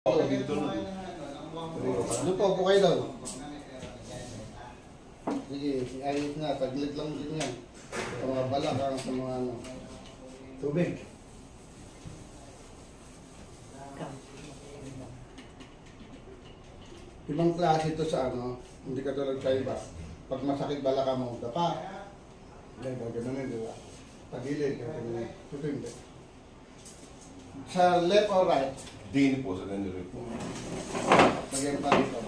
Ano po, po kayo daw? Sige, ayos na, taglit lang din yan. Sa mga balak, sa mga ano. Tubig. Ibang klase ito sa ano, hindi ka tulad sa iba. Pag masakit balaka mo, dapa. Hindi, gano'n di ba? Tagilid, gano'n. Ito hindi. Sa left or right? Din po sa ganito rin po. Lagyan pa dito.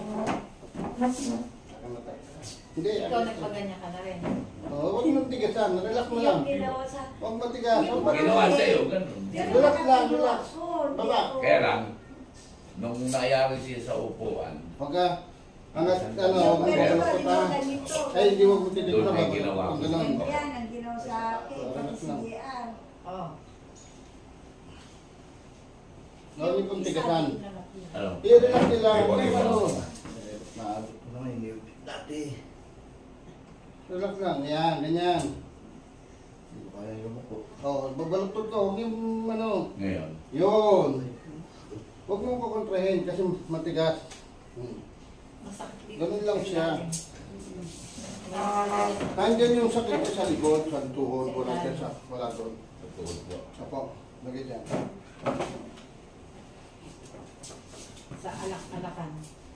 Hindi. Ikaw nagpaganyan ka na rin. Oo, huwag mong tigasan. Relax mo lang. Huwag matigas. Huwag Ginawa matigas. sa'yo, ganun. Relax lang, relax. Baba. Kaya lang, nung nangyari siya sa upuan, Pagka, hanggat ano, magbalakot pa. Ay, hindi mo titignan doon na may ba? ginawa ko. Ganun. Yan ang ginawa sa akin, pati si JR. Oo. Huwag mong tigasan. Ano? I-relax nila. Iba, iba. Ano? Dati. Relax lang. Yan, ganyan. Hindi ko kaya yumuko. Oo, babaluktot ka. Huwag yung ano. Ngayon. Yun. Huwag mong kukontrahin kasi matigas. Masakit dito. Ganun lang siya. Nandiyan yung sakit ko sa likod, sa tuhod, wala siya sa, wala doon. Sa tuhod po. Apo, lagay dyan. Sa alak-alakan.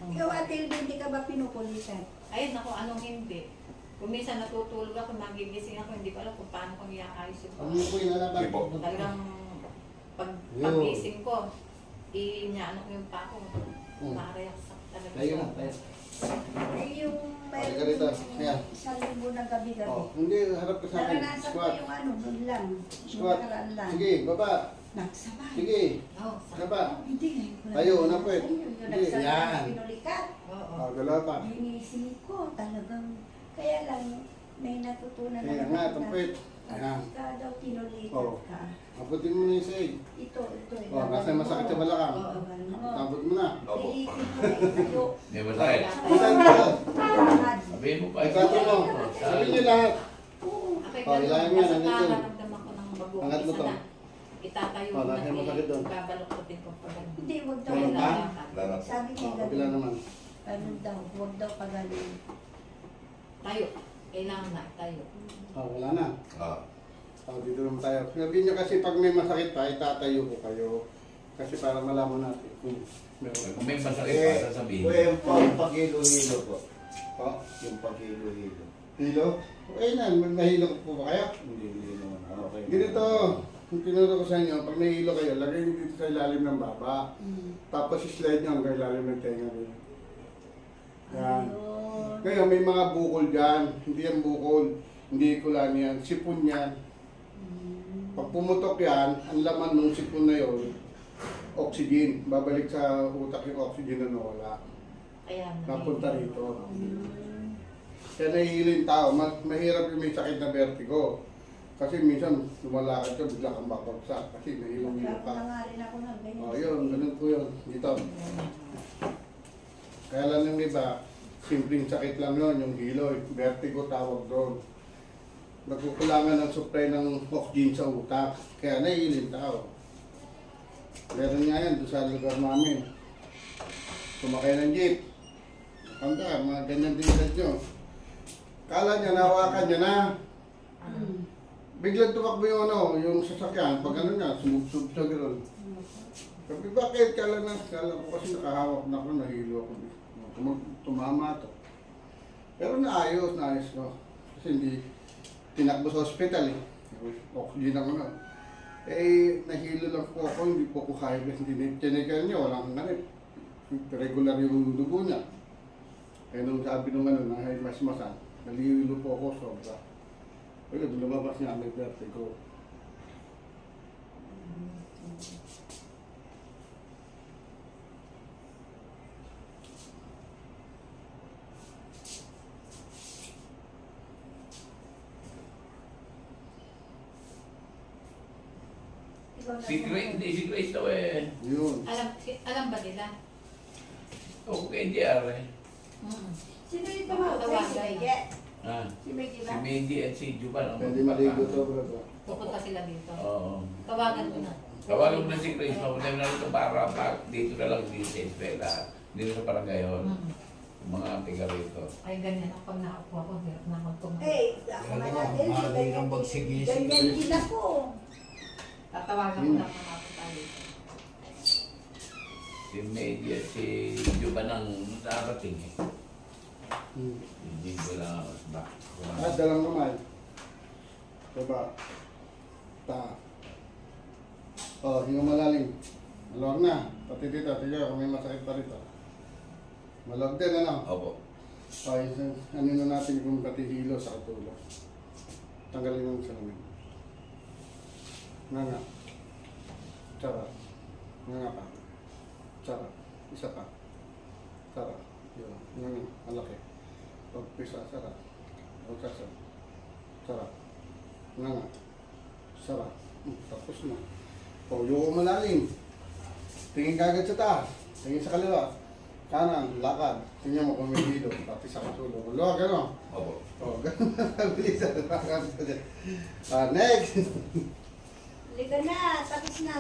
Ikaw, Ate Elby, hindi ka ba pinupulitan? Ayun ako, anong hindi. Kung minsan natutulog ako, magigising ako, hindi ko alam kung paano kong iaayos yung Ano po yung nalaban? Sige po. Talagang Yun. paggising ko, inaano ko yung pa ko. Hmm. Marayasak talaga. Tayo na, tayo. Eh, yung Balik ka rito. Ayan. isang linggo ng gabi-gabi. Oh, hindi, harap ka sa akin. Naranasan ko Squat. yung ano, doon lang. Squat. Nakaraan lang. Sige, baba. Nagsabay. Sige, Oo, sakit. baba. Hindi, ngayon ko Tayo, narinig una po eh. sa inyo, yung Hindi, nagsabay yan. na pinulikat. Oo. Oh, galaw pa. Ginising ko, talagang, kaya lang, may natutunan Kaya nga, tumpit. Ayan. Ka daw pinulikat Oh. ka. Abutin mo na yung sa'yo. Ito. Oh, nasa masakit sa balakang. Oo. Abot mo na. Opo. Pilitin ko na itayo. Di ba tayo? Ilan mo? Sabihin mo pa. Ikato mo. Sabihin niyo lahat. Okay, Oh, ilalim yan, nandito. nakaramdam ako ng bago. Angat mo Isa to. na. Itatayo Oh, mo lagyan mo sakit doon. babaloktotin ko pa ganun. Hindi, wag daw. Ganun ba? Wala na po. Sabi niya Oh, kabila ganun. naman. Ano daw, wag daw pagaling. Tayo. Kailangan na tayo. Oh, wala na. Ah. Oh, dito naman tayo. Sabihin niyo kasi pag may masakit pa, itatayo ko kayo. Kasi para malaman natin kung meron. Kung may masakit pa, sasabihin. Yung pag-hilo-hilo po. Oh, Yung pag-hilo-hilo. hilo? Okay na, nahilo po ba kayo? Hindi naman. Okay. Ganito, kung tinuro ko sa inyo, pag nahilo kayo, lagay niyo dito sa ilalim ng baba. Tapos slide niyo hanggang ilalim ng tenga rin. Yan. Ayun. Ngayon, may mga bukol dyan. Hindi yan bukol. Hindi kulan yan. Sipon yan. Pag pumutok yan, ang laman ng sipon na yun, oxygen. Babalik sa utak yung oxygen na nawala. Kaya Napunta rito. Kaya nahihilo yung tao. Mahirap yung may sakit na vertigo. Kasi minsan, lumalakad ka, bigla kang babagsak. Kasi nahilong-hilo ka. Nangarin ako ng ganyan. O yun, ganun po yun. Dito. Kaya lang yung iba, simpleng sakit lang yun, yung hilo. Vertigo tawag doon. Nagkukulangan ng supply ng oxygen sa utak. Kaya nahihilo yung tao. Meron nga yan doon sa lugar namin. Sumakay ng jeep. Panda, mga ganyan din nyo. Kala niya, nahawakan niya na. Biglang tumakbo yung ano, yung sasakyan. Pag ano nga, sumubsob siya gano'n. Sabi, bakit? Kala ko kasi nakahawak na ako, nahilo ako. Tumama to. Pero naayos ko. Kasi hindi tinakbo sa hospital eh. Oxygen ako na. Eh, nahilo lang po ako, hindi po ko kaya. Hindi tinigan niya, walang nanip. Regular yung dugo niya. Kaya nung sabi nung ano, mas masan, nalihilo po ako sobra. Kaya lumabas niya, may vertigo. Si Grace daw eh. Yun. Alam ba nila? O kay JR eh. Sino yung tumawag? Si Mege. Ah, Si Mege si ba? Benji at si Juba lang. Pwede maligo to, bro. Pupunta sila dito. Oo. Tawagan ko na. Tawagan mo na si Chris, mapunta na ito para dito na lang dito sa eskwela. Dito sa barangay hall. Yung mga tiga rito. Ay, ganyan ako pag nakaupo ako, hirap na ako tumayo. Eh, ako na natin. Mahal kang magsigising. Ganyan din ako. Tatawagan ko lang mga ako tayo. Si Medi at si Juba nang darating eh. Hindi ko lang ba. Dalang naman. Diba? Oh, hinga malalim. Maluwag na. Pati dito, tiyo, kung may masakit pa rito. Maluwag din, ano? Opo. Okay, ano na natin kung pati hilo sa katulo. Tanggalin mo sa lamin. Nga. Tsara. Nga pa. Tsara. Isa pa. Tsara. Yun. Nga. Malaki. Pagpisa, tsara. Pagkasa. Tsara. Nga. Tsara. Tapos na. O, yung malalim. Tingin ka agad sa taas. Tingin sa kaliwa. Kanan, lakad. Tingnan mo kung may hilo. Pati sa katulo. Maluwag, ano? Opo. Oh, ganun na bilis. Next! Halika na, tapos na.